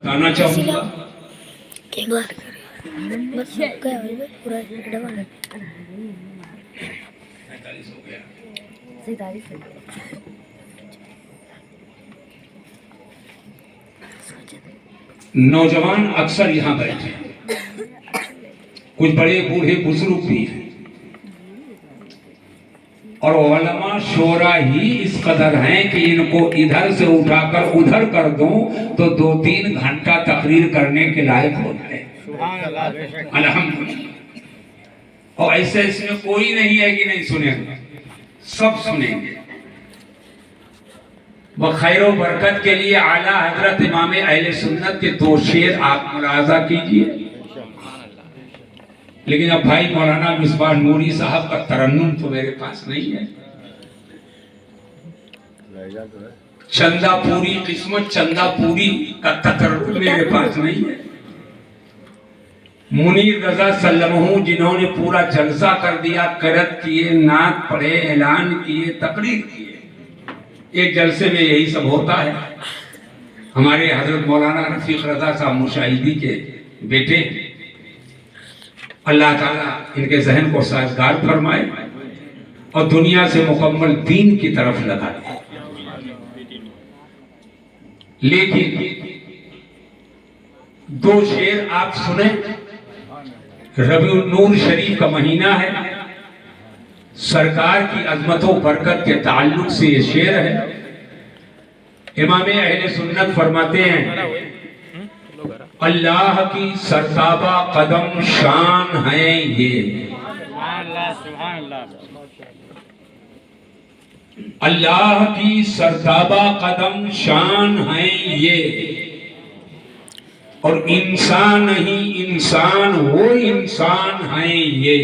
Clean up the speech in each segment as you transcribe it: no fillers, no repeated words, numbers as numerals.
बताना चाहूँगा नौजवान अक्सर यहाँ बैठे, कुछ बड़े बूढ़े बुजुर्ग भी हैं और उलमा शोरा ही इस कदर हैं कि इनको इधर से उठाकर उधर कर दूं तो 2-3 घंटा तकरीर करने के लायक हो जाए। अल्हम्दुलिल्लाह। और ऐसे इसमें कोई नहीं है कि नहीं सुनेगा, सब सुनेंगे। वह खैर बरकत के लिए आला हजरत इमाम अहले सुन्नत के 2 शेर आप मुलाजा कीजिए। लेकिन अब भाई मौलाना मिसबाह नूरी साहब का तरन्नुम तो मेरे पास नहीं है। चंदा पूरी किस्मत चंदा पूरी का तरन्नुम मेरे पास नहीं है। मुनीर रजा सल्लमहू जिन्होंने पूरा जलसा कर दिया, करत किए, नात पढ़े, ऐलान किए, तकरीर किए, एक जलसे में यही सब होता है। हमारे हजरत मौलाना रफीक रजा साहब मुशाहिदी के बेटे, अल्लाह ताला इनके जहन को साजगार फरमाए और दुनिया से मुकम्मल दीन की तरफ लगा दे। लेकिन 2 शेर आप सुने। रबीउन नूर शरीफ का महीना है, सरकार की अजमतों बरकत के ताल्लुक से ये शेर है। इमाम अहले सुन्नत फरमाते हैं, अल्लाह की सरताबा कदम शान है ये, अल्लाह की सरताबा कदम शान है ये, और इंसान ही इंसान वो इंसान है ये,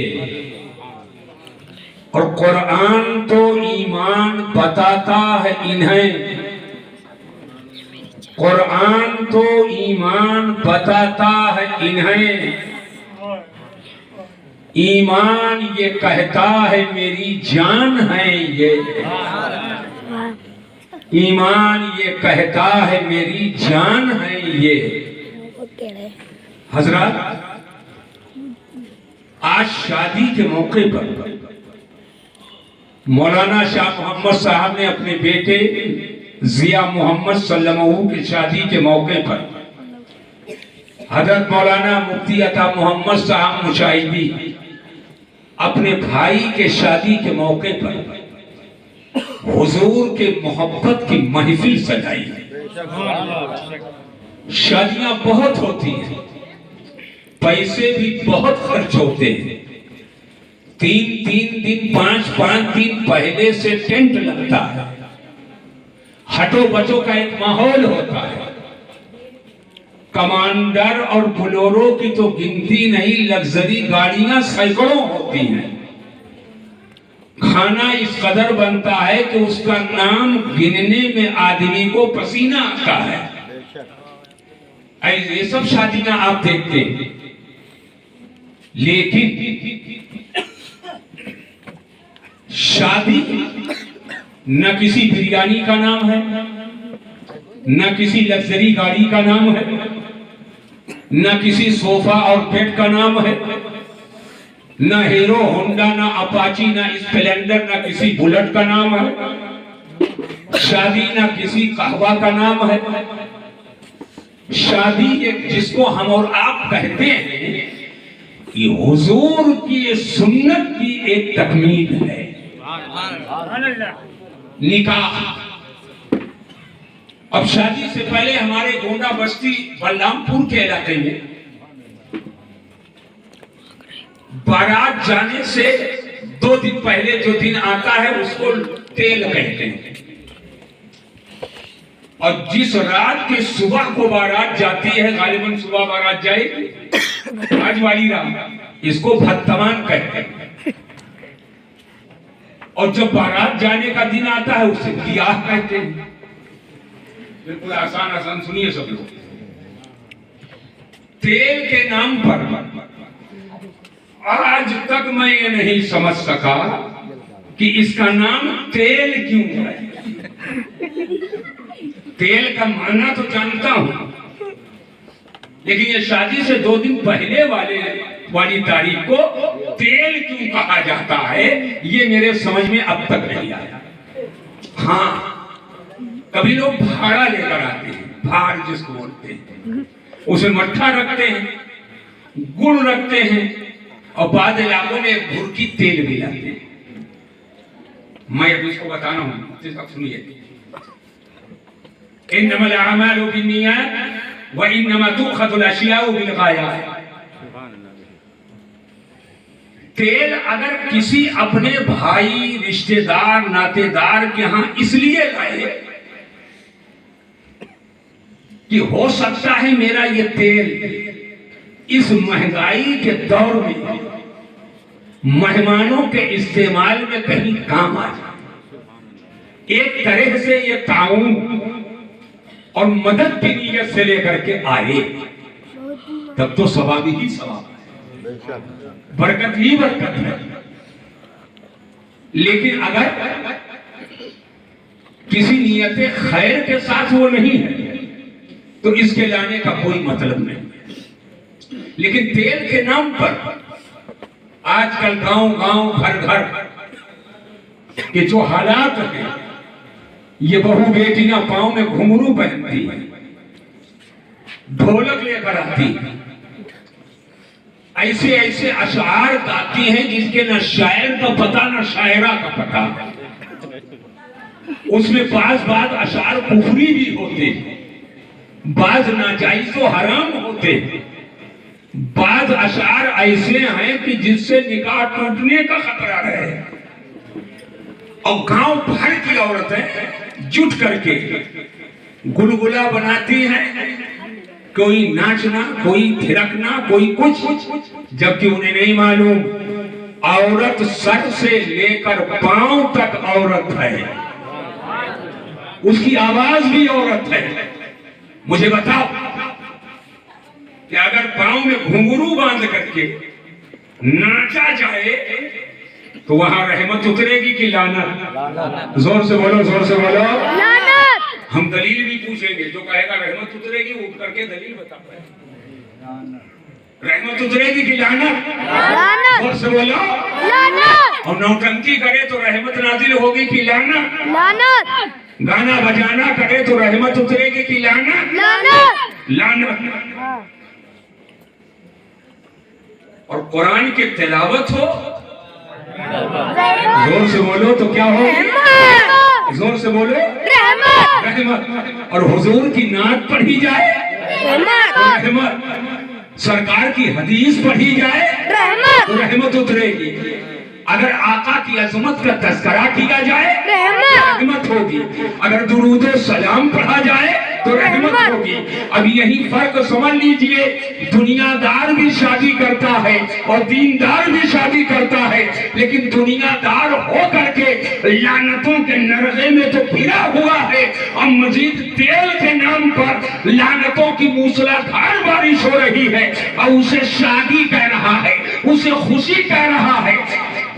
और कुरान तो ईमान बताता है इन्हें, कुरान तो ईमान बताता है इन्हें, ईमान ये कहता है मेरी जान है ये, ईमान ये कहता है मेरी जान है ये। हजरत, आज शादी के मौके पर मौलाना शाह मोहम्मद साहब ने अपने बेटे जिया मोहम्मद सल्लमहू की शादी के मौके पर हजरत मौलाना मुफ्ती अता मोहम्मद साहब मुशाहिदी अपने भाई के शादी के मौके पर हुजूर के मोहब्बत की महफिल सजाई है। शादियां बहुत होती हैं, पैसे भी बहुत खर्च होते हैं। 3-3 दिन 5-5 दिन पहले से टेंट लगता है, हटो बचो का एक माहौल होता है। कमांडर और बोलेरो की तो गिनती नहीं, लग्जरी गाड़ियां सैकड़ों होती हैं। खाना इस कदर बनता है कि उसका नाम गिनने में आदमी को पसीना आता है। ये सब शादियां आप देखते हैं, लेकिन शादी न किसी बिरयानी का नाम है, न किसी लग्जरी गाड़ी का नाम है, न किसी सोफा और बेड का नाम है, न हीरो होंडा, न अपाची, न स्प्लेंडर, न किसी बुलेट का नाम है। शादी न किसी कहवा का नाम है। शादी एक जिसको हम और आप कहते हैं, ये हुजूर की सुन्नत की एक तकमील है। निकाह। अब शादी से पहले हमारे गोंडा बस्ती बलरामपुर के इलाके में बारात जाने से 2 दिन पहले जो दिन आता है उसको तेल कहते हैं, और जिस रात के सुबह को बारात जाती है, गालिबन सुबह बारात जाएगी, आज वाली रात, इसको भत्तमान कहते हैं। और जब बारात जाने का दिन आता है उसे ब्याह कहते हैं। बिल्कुल आसान आसान सुनिए सब लोग। तेल के नाम पर आज तक मैं ये नहीं समझ सका कि इसका नाम तेल क्यों है। तेल का माना तो जानता हूं, लेकिन ये शादी से 2 दिन पहले वाली तारीख को तेल क्यों कहा जाता है, ये मेरे समझ में अब तक नहीं आया। हाँ, कभी लोग भाड़ा लेकर आते हैं, भाड़ जिसको बोलते हैं, उसमें मट्ठा रखते हैं, गुड़ रखते हैं और बाद इलाकों में भुरकी तेल भी लाते हैं। मैं अब इसको बताना हूं, सुनिए। इन्नमल अमालु बिन्नियात व इन्नमा तुखज़ुल अशियाउ बिल ग़ायात। तेल अगर किसी अपने भाई, रिश्तेदार, नातेदार के यहां इसलिए लाए कि हो सकता है मेरा ये तेल इस महंगाई के दौर में मेहमानों के इस्तेमाल में कहीं काम आ जाए, एक तरह से ये ताउन और मदद की नीयत से लेकर के आए, तब तो सवाब ही सवाब है, बरकत ही बरकत है। लेकिन अगर किसी नियत खैर के साथ वो नहीं है तो इसके लाने का कोई मतलब नहीं। लेकिन तेल के नाम पर आजकल गांव-गांव, घर-घर के जो हालात हैं, ये बहू बेटियां पांव में घुंघरू पहनती है, ढोलक लेकर आती है, ऐसे ऐसे अशआर गाती हैं जिसके न शायर का पता न शायरा का पता। उसमें बाज अशआर कुफरी भी होते हैं, बाज नाजायज व हराम होते हैं, बाज अशआर ऐसे हैं कि जिससे निकाह टूटने का खतरा रहे। और गांव भर की औरतें जुट करके गुलगुला बनाती हैं, कोई नाचना, कोई थिरकना, कोई कुछ, जबकि उन्हें नहीं मालूम औरत सर से लेकर पांव तक औरत है, उसकी आवाज भी औरत है। मुझे बताओ कि अगर पांव में घुंघरू बांध करके नाचा जाए तो वहां रहमत उतरेगी कि लानत? जोर से बोलो, जोर से बोलो। लानत। हम दलील भी पूछेंगे, जो कहेगा रहमत उतरेगी उठ करके दलील बता पाए। रहमत उतरेगी कि लानत? लानत। जोर से बोलो। लानत। और नौटंकी करे तो रहमत नाजिल होगी कि लानत? लानत। गाना बजाना करे तो रहमत उतरेगी कि लानत? लानत। लानत। और कुरान की तिलावत हो, जोर से बोलो तो क्या हो? जोर से बोलो, रहमत। और हुजूर की नात पढ़ी जाए, रहमत। सरकार की हदीस पढ़ी जाए, रहमत, तो रहमत उतरेगी। अगर आका की अजमत का तज़किरा किया जाए, रहमत होगी। अगर दुरूद सलाम पढ़ा जाए तो रहमत होगी। अब यही फर्क समझ लीजिए, दुनियादार भी शादी करता है और दीनदार भी शादी करता है, लेकिन दुनियादार हो करके लानतों के नरगे में तो घिरा हुआ है और मजीद तेल के नाम पर लानतों की मूसलाधार बारिश हो रही है और उसे शादी कह रहा है, उसे खुशी कह रहा है,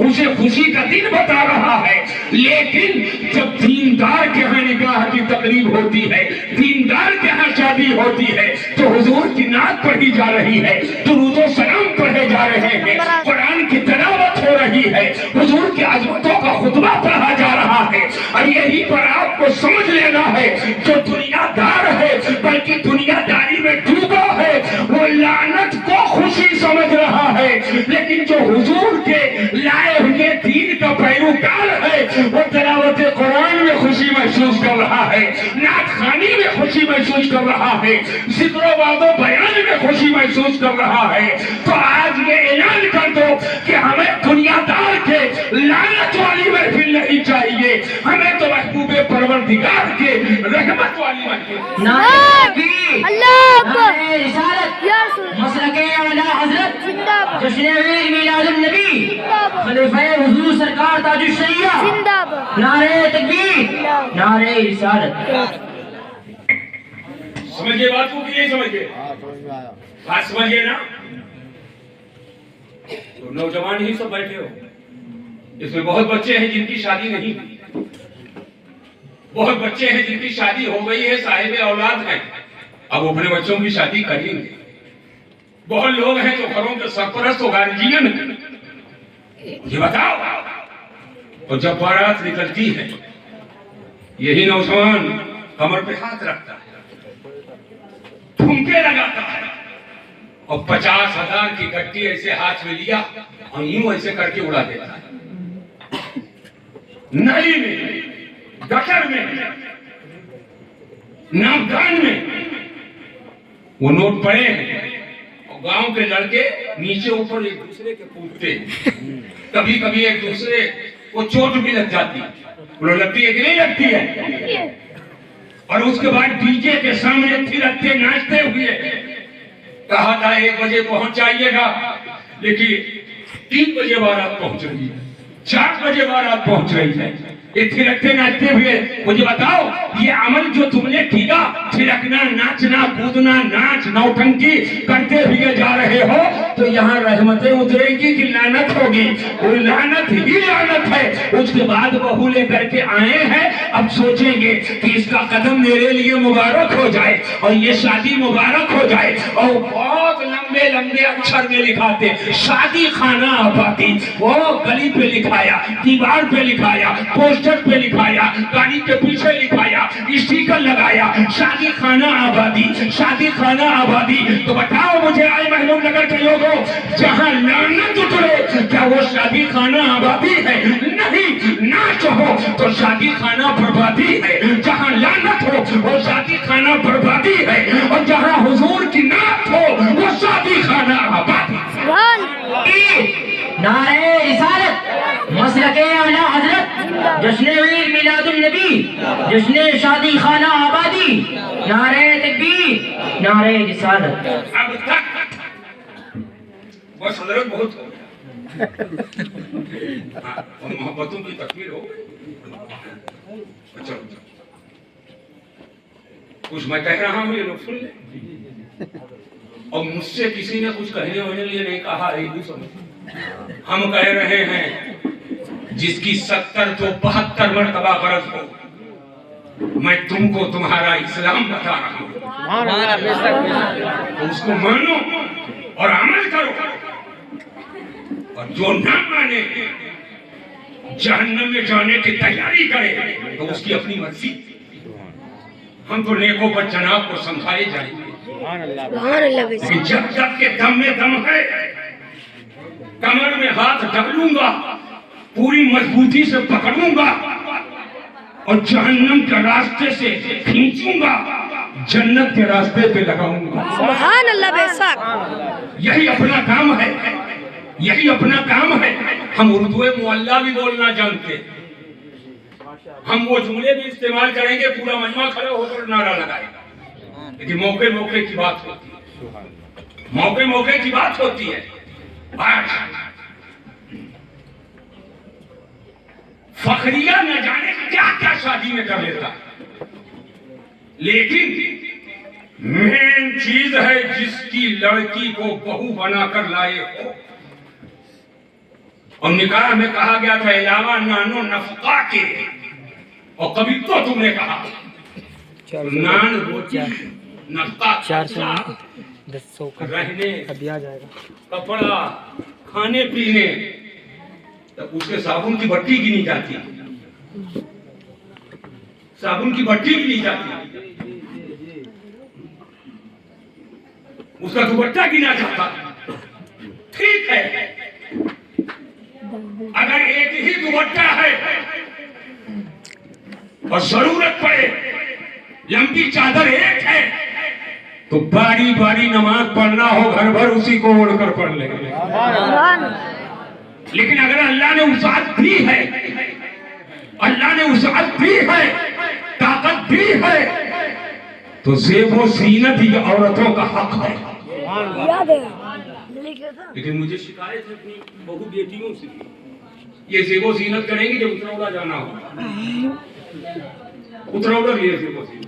उसे खुशी का दिन बता रहा है। लेकिन जब दीनदार के यहाँ निकाह की तकरीब होती है, दीनदार के यहाँ शादी होती है, तो हुजूर की नात पढ़ी जा रही है, दुरूद व सलाम पढ़े जा रहे हैं, कुरान की तिलावत हो रही है, हुजूर की अज़मतों का खुतबा पढ़ा जा रहा है। और यही पर आपको समझ लेना है, जो दुनियादार है बल्कि दुनियादारी में डूबा है, वो लानत को खुशी समझ रहा है। लेकिन जो हुजूर के लाए हुए दीन का पैरोकार है, वो तिलावत कुरान में खुशी महसूस कर रहा है, नात खानी में खुशी महसूस कर रहा है, जिक्र वादो बयान में खुशी महसूस कर रहा है। तो आज ये ऐलान कर दो कि हमें दुनियादार के लानत वाली महफिल नहीं चाहिए, हमें तो महबूबे परवरदिगार के रहमत वाली महफिल। नारे अल्लाह रिसालत मसलके आला हजरत जिंदाबाद, जश्न मिलादुन नबी खलीफा हुजूर सरकार ताजुश शरिया जिंदाबाद, नारे तकबीर, नारे रिसालत। समझिए बात को कि नहीं समझिए? बात समझिए ना? तो नौजवान ही सब बैठे हो, इसमें बहुत बच्चे हैं जिनकी शादी नहीं हुई, बहुत बच्चे हैं जिनकी शादी हो गई है, साहिब औलाद हैं, अब अपने बच्चों की शादी करेंगे। बहुत लोग हैं जो घरों के सरपरस्त और गार्जियन हैं। ये बताओ, और जब बारात निकलती है यही नौजवान कमर पे हाथ रखता है, ठुमके लगाता है और 50,000 की गट्टी ऐसे हाथ में लिया और यूं ऐसे करके उड़ा देता है। नली में, गटर में, नामदान में वो नोट पड़े हैं और गांव के लड़के नीचे ऊपर एक दूसरे के कूदते, कभी कभी एक दूसरे को चोट भी लग जाती है। वो लगती है कि नहीं लगती है? और उसके बाद डीजे के सामने थिरकते नाचते हुए कहा था 1 बजे पहुंच जाइएगा, लेकिन 3 बजे बारात पहुंच रही है, 4 बजे बारात पहुंच रही है। ये थिरकते नाचते हुए मुझे बताओ, ये अमल जो तुमने किया, थिरकना, नाचना, कूदना, नाच नौटंकी करते हुए जा रहे हो, तो यहाँ रहमतें उतरेगी कि लानत होगी? वो लानत ही लानत है। उसके बाद बहू लेकर के आए हैं, अब सोचेंगे कि इसका कदम मेरे लिए मुबारक हो जाए और ये शादी मुबारक हो जाए। और बहुत लंबे लंबे अक्षर में लिखाते शादी खाना आबादी, वो गली पे लिखाया, दीवार पे लिखाया, पोस्टर पे लिखाया, गाड़ी के पीछे लिखाया, स्टिकर लगाया, शादी खाना आबादी, शादी खाना आबादी। तो बताओ मुझे आए महबूब नगर के लोगों, जहां लानत उतरे क्या वो शादी खाना आबादी है? नहीं, नाच हो तो शादी खाना बर्बादी है। जहां लानत हो वो शादी खाना बर्बादी है, और जहां हुजूर की नात हो वो शादी खाना आबादी। नारे रिसालत, मसलके आला हजरत, जश्न ईद मिलादुन नबी, जश्न शादी खाना आबादी, नारे तकबीर, नारे रिसालत। अब तक बस हजरत बहुत हो गया, और मोहब्बतों की तकमील हो गई। अच्छा, कुछ मैं कह रहा हूँ, ये लोग सुन ले। और मुझसे किसी ने कुछ कहने होने लिए नहीं कहा, हम कह रहे हैं जिसकी 70 तो 72 मरतबा गरज हो, मैं तुमको तुम्हारा इस्लाम बता रहा हूँ, तो उसको मानो और अमल करो। और जो ना माने, जहन्नम में जाने की तैयारी करे, तो उसकी अपनी मर्जी। हम तो नेकों पर जनाब को समझाए जाएंगे, लेकिन जब तक के दम में दम है, कमर में हाथ डालूंगा, पूरी मजबूती से पकड़ूंगा और जहन्नम के रास्ते से खींचूंगा, जन्नत के रास्ते पे लगाऊंगा। सुभान अल्लाह। बेशक यही अपना काम है, यही अपना काम है। हम उर्दू मुअल्ला भी बोलना जानते, हम वो जुमले भी इस्तेमाल करेंगे, पूरा मजमा खड़ा होकर नारा लगाएगा। लेकिन मौके मौके की बात होती है, मौके मौके की बात होती है। फखरिया न जाने क्या क्या शादी में कर लेता, लेकिन मेन चीज है जिसकी लड़की को बहू बनाकर लाए हो। और निकाह में कहा गया था इलावा नानो नफका के, और कभी तो तुमने कहा नान रोटी नफका 410 रहने, अभी आ जाएगा, कपड़ा, खाने पीने, तब उसके साबुन की भट्टी गिनी जाती, साबुन की भट्टी गिनी जाती, उसका दुपट्टा गिना जाता। ठीक है, अगर एक ही दुपट्टा है और जरूरत पड़े लंबी चादर एक है, तो बारी बारी नमाज पढ़ना हो घर भर उसी को ओढ़कर पढ़ लेंगे। लेकिन अगर अल्लाह ने वसाअत दी है, अल्लाह ने वसाअत दी है, ताकत दी है, तो ज़ेबो ज़ीनत ही औरतों का हक है। लेकिन मुझे शिकायत है अपनी बहू बेटियों से, ये ज़ेबो ज़ीनत करेंगे जब उतरौला जाना हो, उतरौला लिए ज़ेबो ज़ीनत।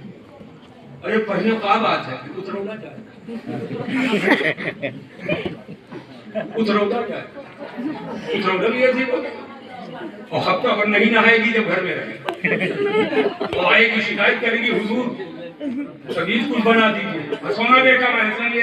अरे पहले क्या बात है, उतरौला जाए, उतरौला जाए, उतरौला लिए ज़ेबो। और हफ्ता भर नहीं नहाएगी जब घर में रहे, तो आएगी शिकायत करेगी, हुजूर सभी कुछ बना दीजिए, सोना बेटा मैं ऐसा नहीं